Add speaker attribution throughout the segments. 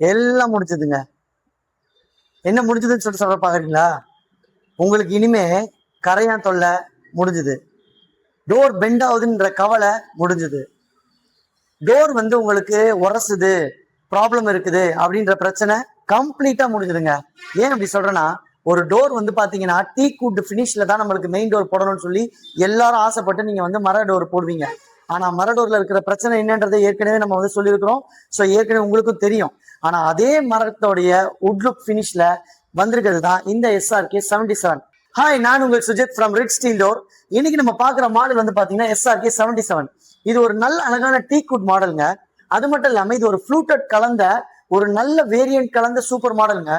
Speaker 1: எல்லாம் முடிச்சதுங்க. என்ன முடிஞ்சதுன்னு சொல்ல பாக்குறீங்களா? உங்களுக்கு இனிமே கரையான் தொல்லை முடிஞ்சது. டோர் பெண்ட் ஆகுதுன்ற கவலை முடிஞ்சது. டோர் வந்து உங்களுக்கு உரசுது, ப்ராப்ளம் இருக்குது அப்படின்ற பிரச்சனை கம்ப்ளீட்டா முடிஞ்சுதுங்க. ஏன் அப்படி சொல்றேன்னா, ஒரு டோர் வந்து பாத்தீங்கன்னா டீக் வுட் பினிஷ்ல தான் நம்மளுக்கு மெயின் டோர் போடணும்னு சொல்லி எல்லாரும் ஆசைப்பட்டு நீங்க வந்து மர டோர் போடுவீங்க. ஆனா மர டோர்ல இருக்கிற பிரச்சனை என்னன்றதை ஏற்கனவே நம்ம வந்து சொல்லியிருக்கிறோம். ஸோ ஏற்கனவே உங்களுக்கும் தெரியும். ஆனா அதே மரத்தோடைய உட்லுக் பினிஷ்ல வந்திருக்கிறது தான் இந்த SRK 77. ஹாய், நான் உங்கள் Sujith from Rit steel door. இன்னைக்கு நம்ம பாக்குற மாடல் வந்து பாத்தீங்கன்னா SRK 77. இது ஒரு நல்ல அழகான டீக் வுட் மாடலுங்க. அது மட்டும் இல்லாம இது ஒரு ஃப்ளூட்டட் கலந்த ஒரு நல்ல வேரியன்ட் கலந்த சூப்பர் மாடலுங்க.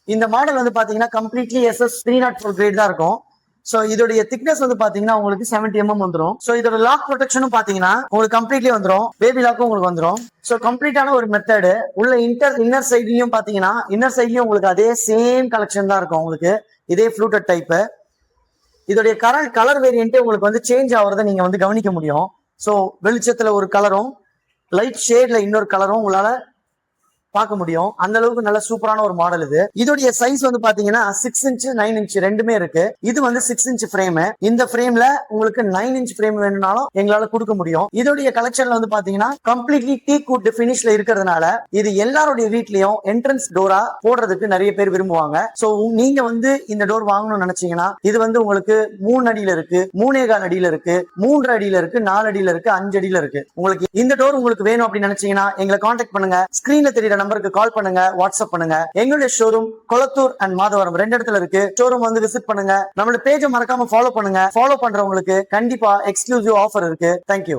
Speaker 1: இந்த மாடல் வந்து பாத்தீங்கன்னா கம்ப்ளீட்லி SS 304 கிரேட் தான் இருக்கும். சோ இதோடைய திக்னஸ் வந்து பாத்தீங்கன்னா உங்களுக்கு 70 mm வந்துடும். சோ இதோட லாக் ப்ரொடெக்ஷனும் பாத்தீங்கன்னா உங்களுக்கு கம்ப்ளீட்லி வந்துடும். பேபி லாக்கும் உங்களுக்கு வந்துடும். சோ கம்ப்ளீட்டான ஒரு மெத்தடு. உள்ள இன்னர் சைட்லயும் பாத்தீங்கன்னா இன்னர் சைட்லயும் உங்களுக்கு அதே சேம் கலெக்ஷன் தான் இருக்கும். உங்களுக்கு இதே ஃப்ளூட்டட் டைப். இதோடைய கலர் வேரியன்ட்டே உங்களுக்கு வந்து சேஞ்ச் ஆகுறத நீங்க வந்து கவனிக்க முடியும். ஸோ வெளிச்சத்துல ஒரு கலரும் லைட் ஷேட்ல இன்னொரு கலரும் உங்களால பார்க்க முடியும். அந்த அளவுக்கு நல்ல சூப்பரான ஒரு மாடல் இது. இதோடைய சைஸ் வந்து பாத்தீங்கன்னா 6 இன்ச் 9 இன்ச் ரெண்டுமே இருக்கு. இது வந்து 6 இன்ச் ஃப்ரேம். இந்த ஃப்ரேம்ல உங்களுக்கு 9 இன்ச் ஃப்ரேம் வேணும்னாலும் எங்களால கொடுக்க முடியும். இதோடைய கலெக்ஷன்ல வந்து பாத்தீங்கன்னா கம்ப்ளீட்லி டீக் வுட் பினிஷ்ல இருக்கிறதுனால இது எல்லாருடைய வீட்லயும் என்ட்ரன்ஸ் டோரா போடுறதுக்கு நிறைய பேர் விரும்புவாங்க. சோ நீங்க வந்து இந்த டோர் வாங்கணும்னு நினைச்சீங்கன்னா இது வந்து உங்களுக்கு 3 அடியில இருக்கு, 3.25 அடியில இருக்கு, 3 அடியில இருக்கு, 4 அடியில இருக்கு, 5 அடியில இருக்கு. உங்களுக்கு இந்த டோர் உங்களுக்கு வேணும் அப்படின்னு நினைச்சீங்கன்னா எங்களை கான்டாக்ட் பண்ணுங்க. ஸ்கிரீன்ல தெரியற நம்பருக்கு கால் பண்ணுங்க, வாட்ஸ்அப் பண்ணுங்க. எங்களுடைய ஷோரூம் கொளத்தூர் அண்ட் மாதவரம் 2 இடத்துல இருக்கு. ஷோரூம் வந்து விசிட் பண்ணுங்க. நம்மளோட பேஜை மறக்காம ஃபாலோ பண்ணுங்க. ஃபாலோ பண்றவங்களுக்கு கண்டிப்பா எக்ஸ்க்ளூசிவ் ஆஃபர் இருக்கு. தேங்க்யூ.